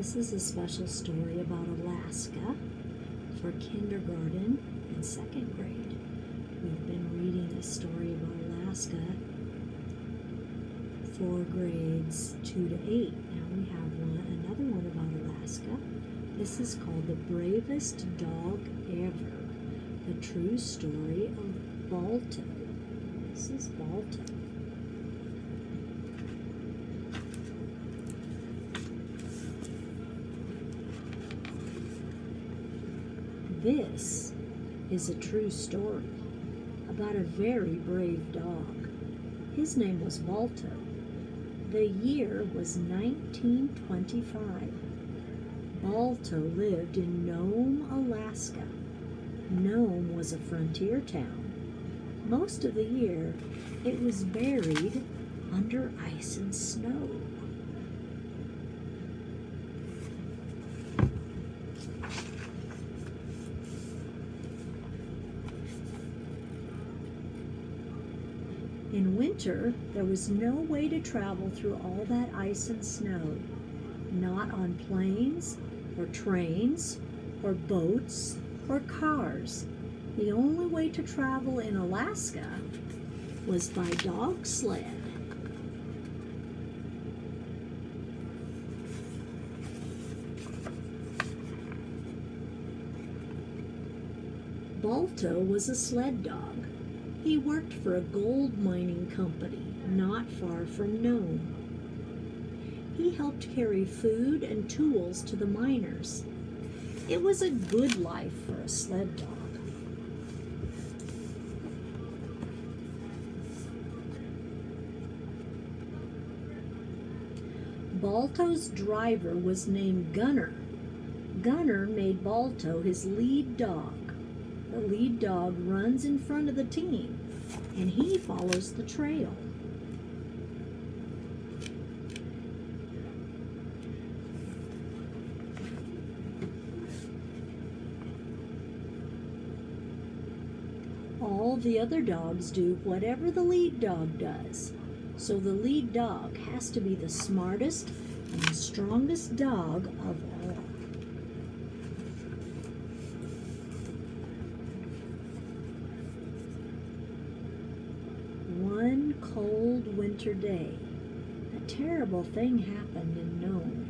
This is a special story about Alaska for kindergarten and second grade. We've been reading a story about Alaska for grades 2 to 8. Now we have another one about Alaska. This is called The Bravest Dog Ever, the true story of Balto. This is Balto. This is a true story about a very brave dog. His name was Balto. The year was 1925. Balto lived in Nome, Alaska. Nome was a frontier town. Most of the year, it was buried under ice and snow. In winter, there was no way to travel through all that ice and snow, not on planes or trains or boats or cars. The only way to travel in Alaska was by dog sled. Balto was a sled dog. He worked for a gold mining company not far from Nome. He helped carry food and tools to the miners. It was a good life for a sled dog. Balto's driver was named Gunner. Gunner made Balto his lead dog. The lead dog runs in front of the team, and he follows the trail. All the other dogs do whatever the lead dog does, so the lead dog has to be the smartest and the strongest dog of all. One cold winter day, a terrible thing happened in Nome.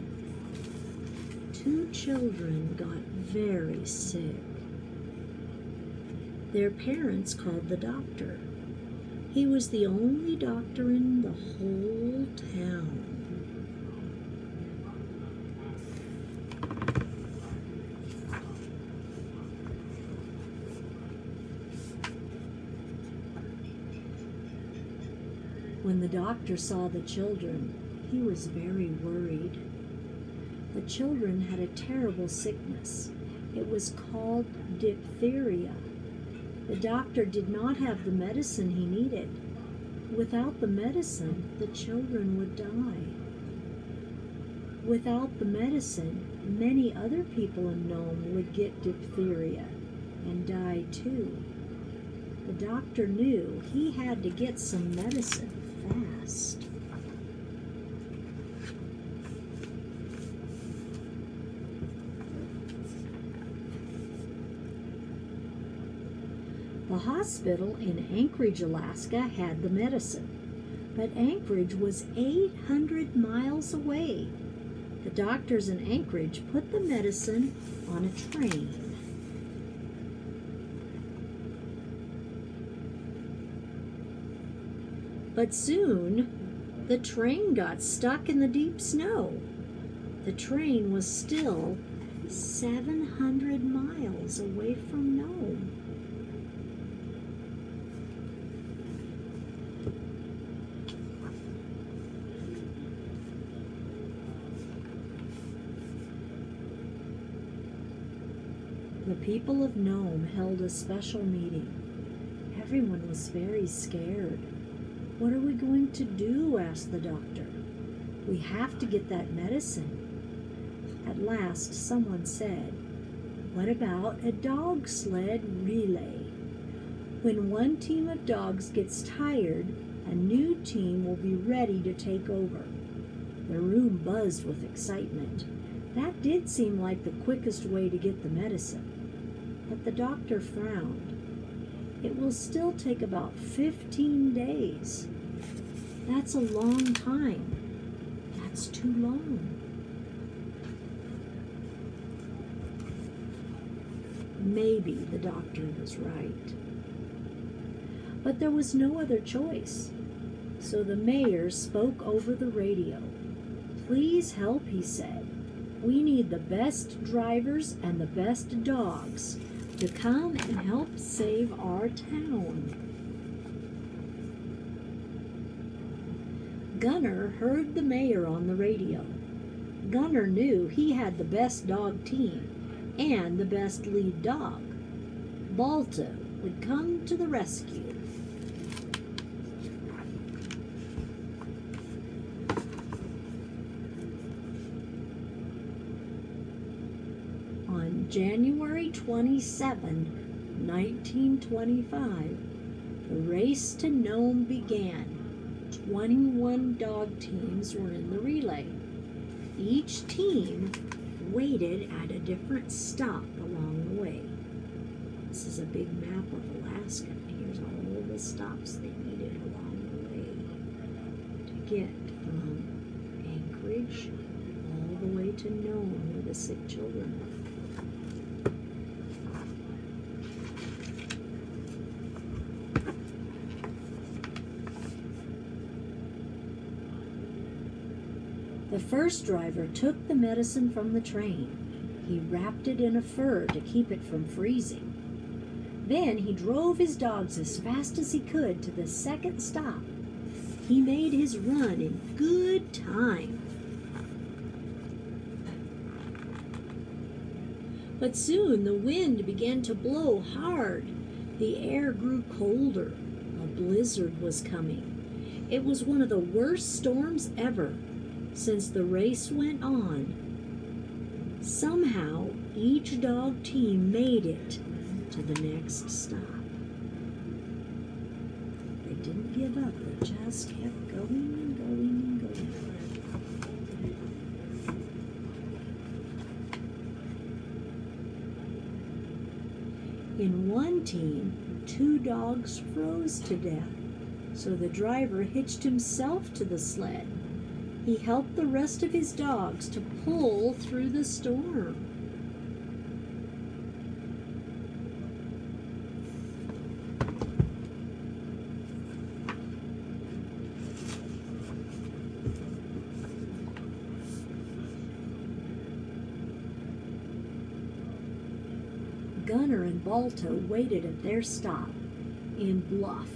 2 children got very sick. Their parents called the doctor. He was the only doctor in the whole town. When the doctor saw the children, he was very worried. The children had a terrible sickness. It was called diphtheria. The doctor did not have the medicine he needed. Without the medicine, the children would die. Without the medicine, many other people in Nome would get diphtheria and die too. The doctor knew he had to get some medicine fast. The hospital in Anchorage, Alaska had the medicine, but Anchorage was 800 miles away. The doctors in Anchorage put the medicine on a train. But soon, the train got stuck in the deep snow. The train was still 700 miles away from Nome. The people of Nome held a special meeting. Everyone was very scared. "What are we going to do?" asked the doctor. "We have to get that medicine." At last, someone said, "What about a dog sled relay? When one team of dogs gets tired, a new team will be ready to take over." The room buzzed with excitement. That did seem like the quickest way to get the medicine, but the doctor frowned. It will still take about 15 days. That's a long time. That's too long. Maybe the doctor was right. But there was no other choice. So the mayor spoke over the radio. "Please help," he said. "We need the best drivers and the best dogs to come and help save our town." Gunnar heard the mayor on the radio. Gunnar knew he had the best dog team and the best lead dog. Balto would come to the rescue. On January 27, 1925, the race to Nome began. 21 dog teams were in the relay. Each team waited at a different stop along the way. This is a big map of Alaska, and here's all the stops they needed along the way to get from Anchorage all the way to Nome, where the sick children were. The first driver took the medicine from the train. He wrapped it in a fur to keep it from freezing. Then he drove his dogs as fast as he could to the second stop. He made his run in good time. But soon the wind began to blow hard. The air grew colder. A blizzard was coming. It was one of the worst storms ever. Since the race went on, somehow each dog team made it to the next stop. They didn't give up, they just kept going and going and going. In one team, 2 dogs froze to death, so the driver hitched himself to the sled. He helped the rest of his dogs to pull through the storm. Gunnar and Balto waited at their stop in Bluff.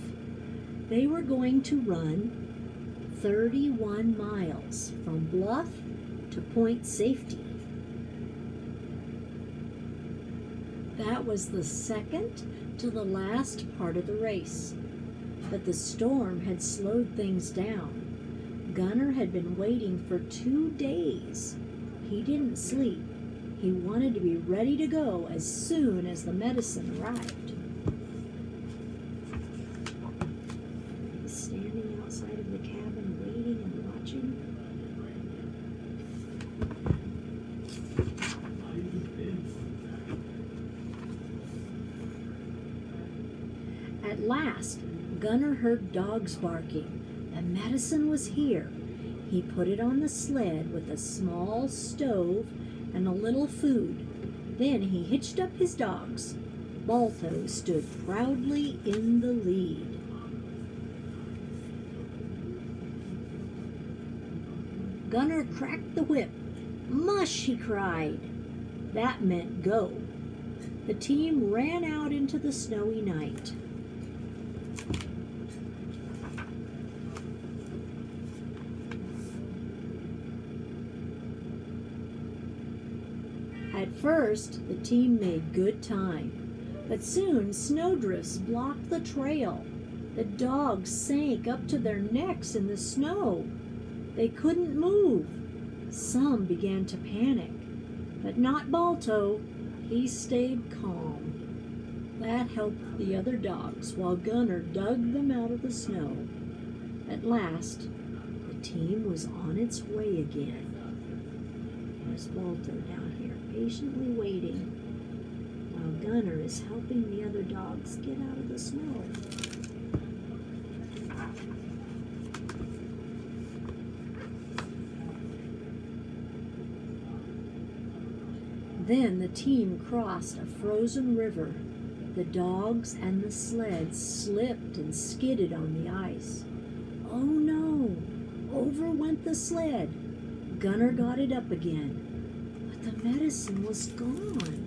They were going to run 31 miles from Bluff to Point Safety. That was the second to the last part of the race. But the storm had slowed things down. Gunnar had been waiting for 2 days. He didn't sleep. He wanted to be ready to go as soon as the medicine arrived. He's standing outside of the cabin waiting and watching. At last, Gunnar heard dogs barking. The medicine was here. He put it on the sled with a small stove and a little food. Then he hitched up his dogs. Balto stood proudly in the lead. Gunnar cracked the whip. "Mush!" he cried. That meant go. The team ran out into the snowy night. At first, the team made good time, but soon snowdrifts blocked the trail. The dogs sank up to their necks in the snow. They couldn't move. Some began to panic, but not Balto. He stayed calm. That helped the other dogs while Gunnar dug them out of the snow. At last, the team was on its way again. There's Balto down here, patiently waiting, while Gunner is helping the other dogs get out of the snow. Then the team crossed a frozen river. The dogs and the sled slipped and skidded on the ice. Oh no! Over went the sled. Gunner got it up again, but the medicine was gone.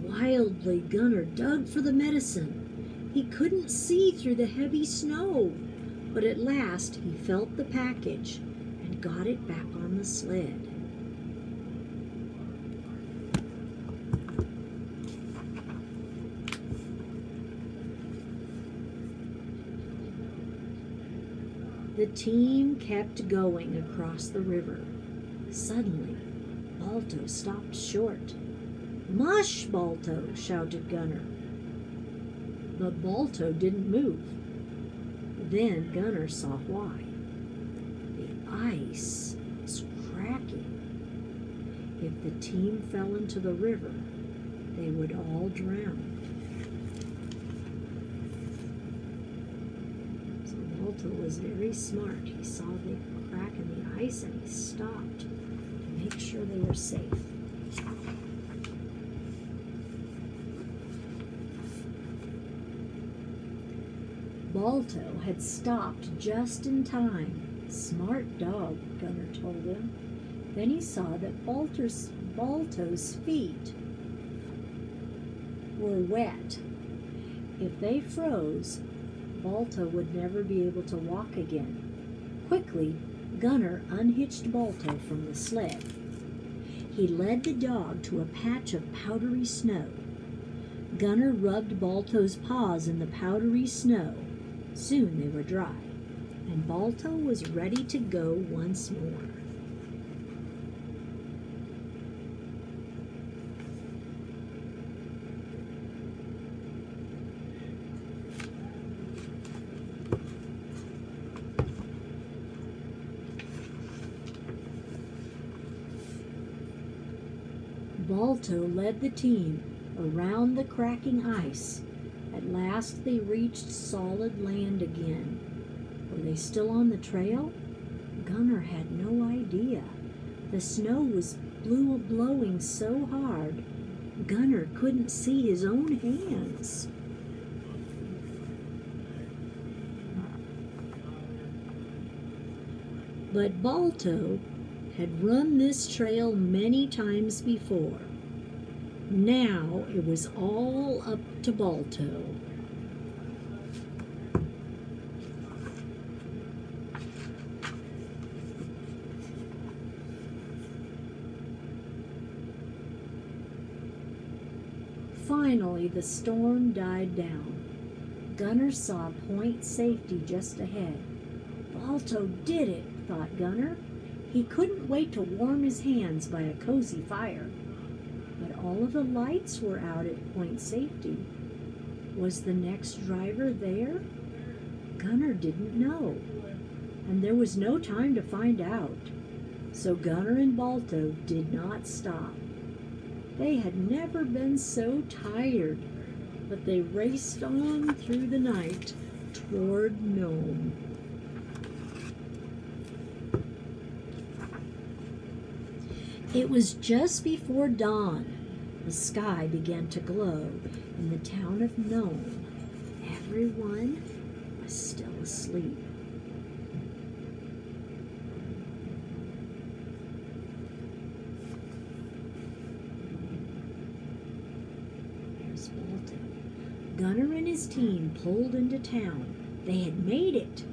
Wildly, Gunner dug for the medicine. He couldn't see through the heavy snow, but at last he felt the package and got it back on the sled. The team kept going across the river. Suddenly, Balto stopped short. "Mush, Balto!" shouted Gunner. But Balto didn't move. Then Gunner saw why. The ice was cracking. If the team fell into the river, they would all drown. So Balto was very smart. He saw the crack in the ice and he stopped to make sure they were safe. Balto had stopped just in time. "Smart dog," Gunner told him. Then he saw that Balto's feet were wet. If they froze, Balto would never be able to walk again. Quickly, Gunner unhitched Balto from the sled. He led the dog to a patch of powdery snow. Gunner rubbed Balto's paws in the powdery snow. Soon they were dry, and Balto was ready to go once more. Balto led the team around the cracking ice. At last they reached solid land again. Were they still on the trail? Gunner had no idea. The snow was blowing so hard, Gunner couldn't see his own hands. But Balto had run this trail many times before. Now it was all up to Balto. Finally, the storm died down. Gunner saw Point Safety just ahead. Balto did it, thought Gunner. He couldn't wait to warm his hands by a cozy fire. But all of the lights were out at Point Safety. Was the next driver there? Gunner didn't know, and there was no time to find out. So Gunner and Balto did not stop. They had never been so tired, but they raced on through the night toward Nome. It was just before dawn. The sky began to glow in the town of Nome. Everyone was still asleep. There's Balto. Gunner and his team pulled into town. They had made it.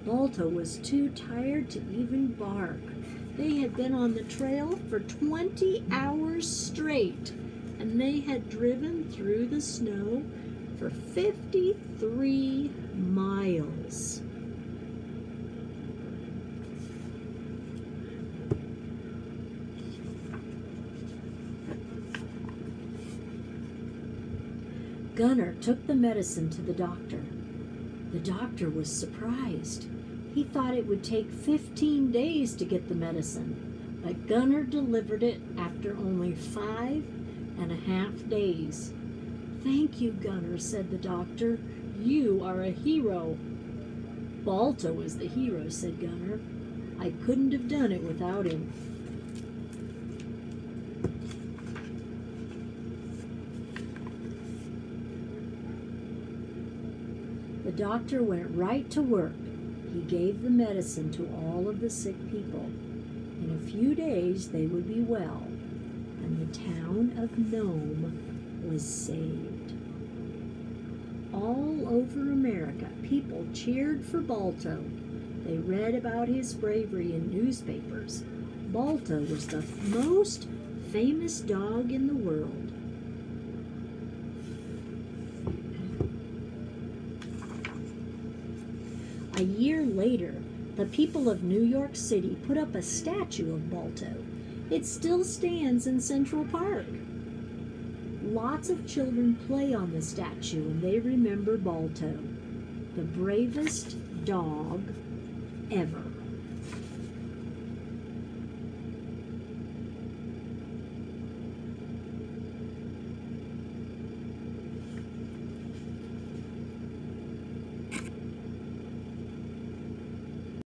Balto was too tired to even bark. They had been on the trail for 20 hours straight, and they had driven through the snow for 53 miles. Gunner took the medicine to the doctor. The doctor was surprised. He thought it would take 15 days to get the medicine, but Gunnar delivered it after only 5.5 days. "Thank you, Gunnar," said the doctor. "You are a hero." "Balto is the hero," said Gunnar. "I couldn't have done it without him." The doctor went right to work. He gave the medicine to all of the sick people. In a few days they would be well, and the town of Nome was saved. All over America, people cheered for Balto. They read about his bravery in newspapers. Balto was the most famous dog in the world. A year later, the people of New York City put up a statue of Balto. It still stands in Central Park. Lots of children play on the statue and they remember Balto, the bravest dog ever.